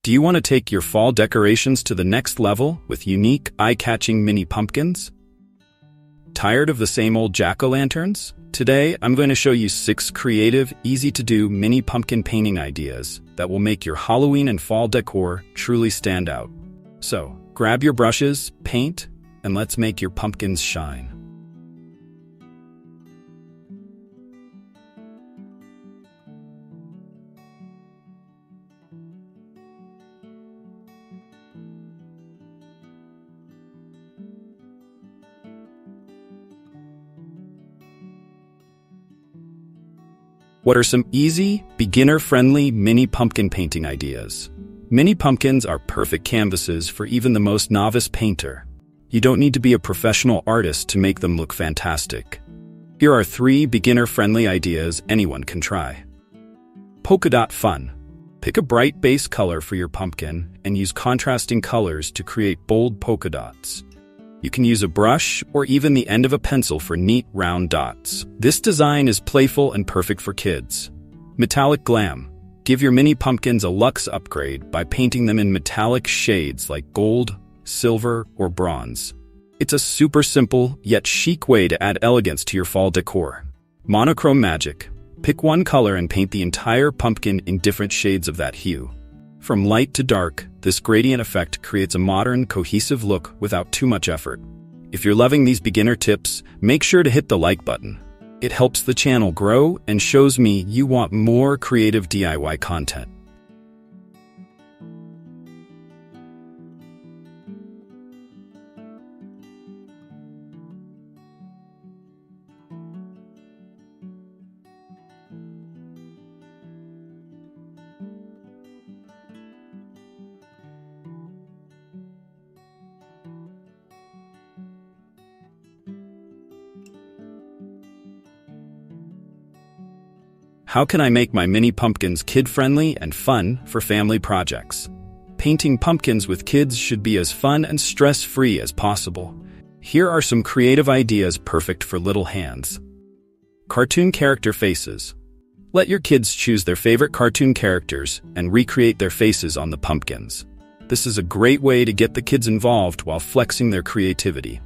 Do you want to take your fall decorations to the next level with unique, eye-catching mini pumpkins? Tired of the same old jack-o'-lanterns? Today, I'm going to show you 6 creative, easy-to-do mini pumpkin painting ideas that will make your Halloween and fall decor truly stand out. So, grab your brushes, paint, and let's make your pumpkins shine. What are some easy, beginner-friendly mini pumpkin painting ideas? Mini pumpkins are perfect canvases for even the most novice painter. You don't need to be a professional artist to make them look fantastic. Here are 3 beginner-friendly ideas anyone can try. Polka dot fun. Pick a bright base color for your pumpkin and use contrasting colors to create bold polka dots. You can use a brush or even the end of a pencil for neat, round dots. This design is playful and perfect for kids. Metallic glam. Give your mini pumpkins a luxe upgrade by painting them in metallic shades like gold, silver, or bronze. It's a super simple, yet chic way to add elegance to your fall decor. Monochrome magic. Pick one color and paint the entire pumpkin in different shades of that hue. From light to dark, this gradient effect creates a modern, cohesive look without too much effort. If you're loving these beginner tips, make sure to hit the like button. It helps the channel grow and shows me you want more creative DIY content. How can I make my mini pumpkins kid-friendly and fun for family projects? Painting pumpkins with kids should be as fun and stress-free as possible. Here are some creative ideas perfect for little hands. Cartoon character faces. Let your kids choose their favorite cartoon characters and recreate their faces on the pumpkins. This is a great way to get the kids involved while flexing their creativity.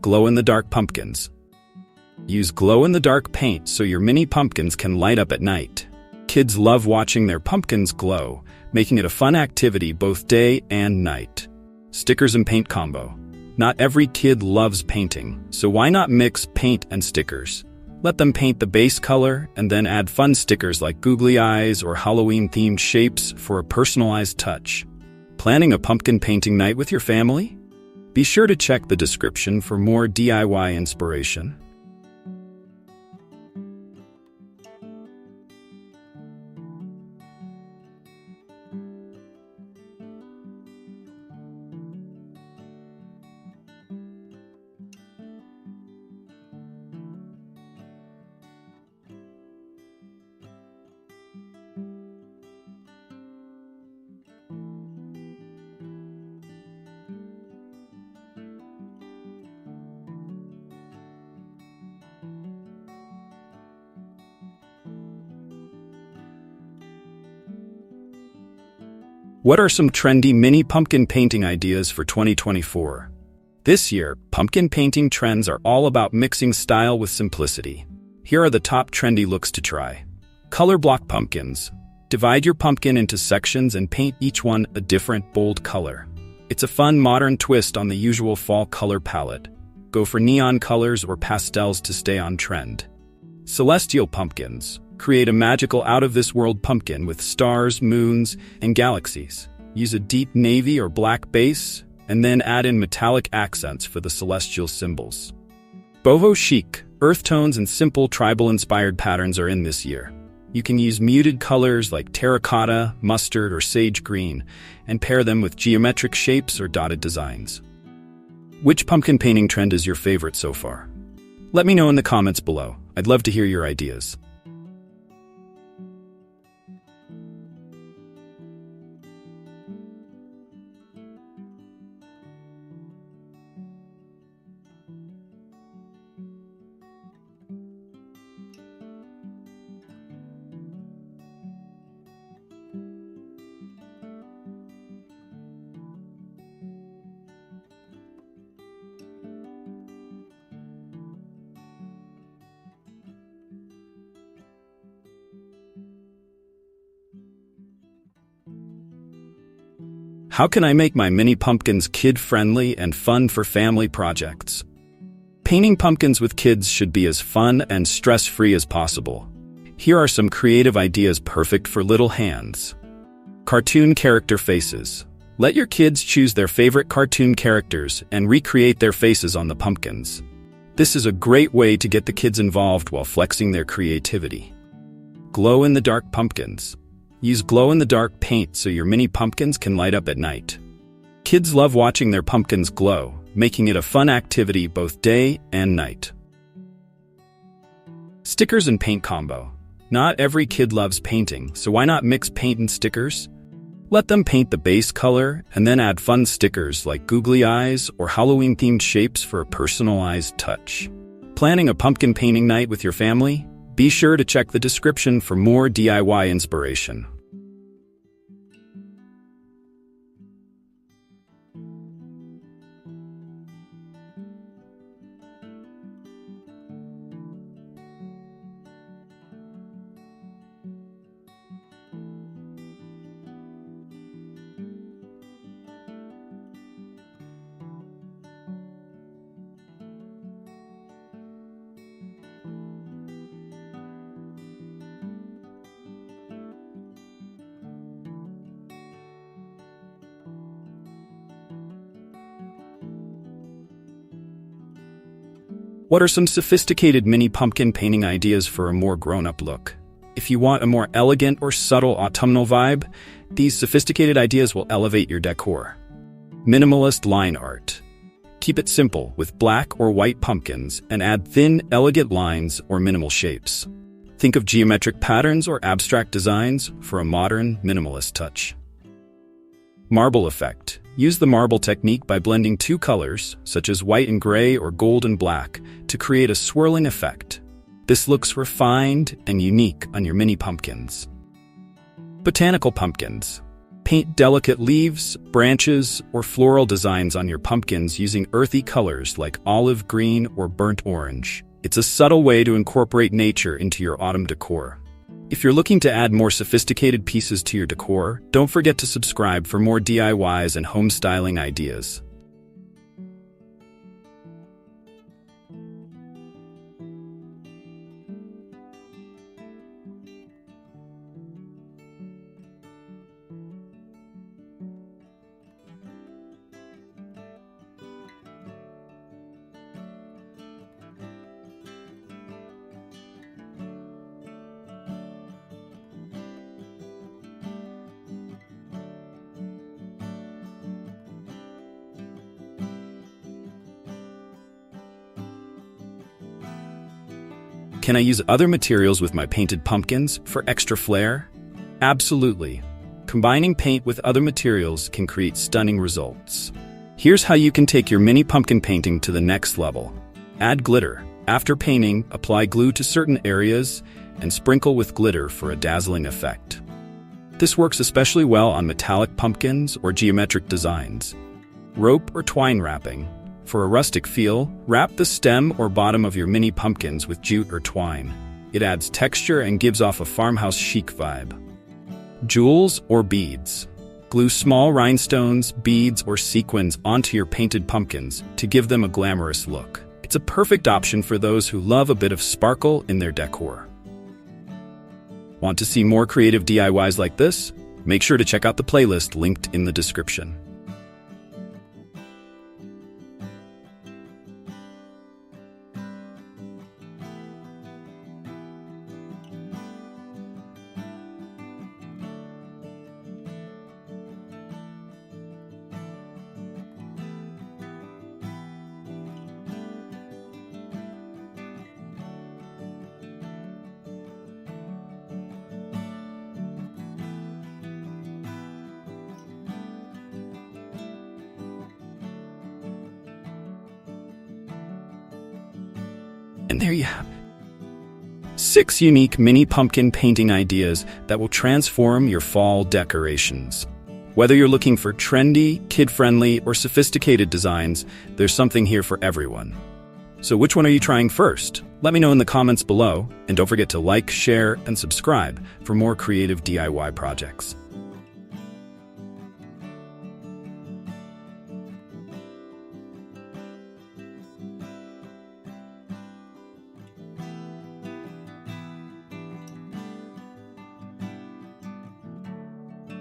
Glow-in-the-dark pumpkins. Use glow-in-the-dark paint so your mini pumpkins can light up at night. Kids love watching their pumpkins glow, making it a fun activity both day and night. Stickers and paint combo. Not every kid loves painting, so why not mix paint and stickers? Let them paint the base color and then add fun stickers like googly eyes or Halloween-themed shapes for a personalized touch. Planning a pumpkin painting night with your family? Be sure to check the description for more DIY inspiration. What are some trendy mini pumpkin painting ideas for 2024? This year, pumpkin painting trends are all about mixing style with simplicity. Here are the top trendy looks to try. Color block pumpkins. Divide your pumpkin into sections and paint each one a different, bold color. It's a fun, modern twist on the usual fall color palette. Go for neon colors or pastels to stay on trend. Celestial pumpkins. Create a magical out-of-this-world pumpkin with stars, moons, and galaxies. Use a deep navy or black base, and then add in metallic accents for the celestial symbols. Boho chic. Earth tones and simple tribal-inspired patterns are in this year. You can use muted colors like terracotta, mustard, or sage green, and pair them with geometric shapes or dotted designs. Which pumpkin painting trend is your favorite so far? Let me know in the comments below. I'd love to hear your ideas. How can I make my mini pumpkins kid-friendly and fun for family projects? Painting pumpkins with kids should be as fun and stress-free as possible. Here are some creative ideas perfect for little hands. Cartoon character faces. Let your kids choose their favorite cartoon characters and recreate their faces on the pumpkins. This is a great way to get the kids involved while flexing their creativity. Glow-in-the-dark pumpkins. Use glow-in-the-dark paint so your mini pumpkins can light up at night. Kids love watching their pumpkins glow, making it a fun activity both day and night. Stickers and paint combo. Not every kid loves painting, so why not mix paint and stickers? Let them paint the base color and then add fun stickers like googly eyes or Halloween-themed shapes for a personalized touch. Planning a pumpkin painting night with your family? Be sure to check the description for more DIY inspiration. What are some sophisticated mini pumpkin painting ideas for a more grown-up look? If you want a more elegant or subtle autumnal vibe, these sophisticated ideas will elevate your decor. Minimalist line art. Keep it simple with black or white pumpkins and add thin, elegant lines or minimal shapes. Think of geometric patterns or abstract designs for a modern, minimalist touch. Marble effect. Use the marble technique by blending two colors, such as white and gray or gold and black, to create a swirling effect. This looks refined and unique on your mini pumpkins. Botanical pumpkins. Paint delicate leaves, branches, or floral designs on your pumpkins using earthy colors like olive green or burnt orange. It's a subtle way to incorporate nature into your autumn decor. If you're looking to add more sophisticated pieces to your decor, don't forget to subscribe for more DIYs and home styling ideas. Can I use other materials with my painted pumpkins for extra flair? Absolutely. Combining paint with other materials can create stunning results. Here's how you can take your mini pumpkin painting to the next level. Add glitter. After painting, apply glue to certain areas and sprinkle with glitter for a dazzling effect. This works especially well on metallic pumpkins or geometric designs. Rope or twine wrapping. For a rustic feel, wrap the stem or bottom of your mini pumpkins with jute or twine. It adds texture and gives off a farmhouse chic vibe. Jewels or beads. Glue small rhinestones, beads, or sequins onto your painted pumpkins to give them a glamorous look. It's a perfect option for those who love a bit of sparkle in their decor. Want to see more creative DIYs like this? Make sure to check out the playlist linked in the description. And there you have it. 6 unique mini pumpkin painting ideas that will transform your fall decorations. Whether you're looking for trendy, kid-friendly, or sophisticated designs, there's something here for everyone. So which one are you trying first? Let me know in the comments below, and don't forget to like, share, and subscribe for more creative DIY projects.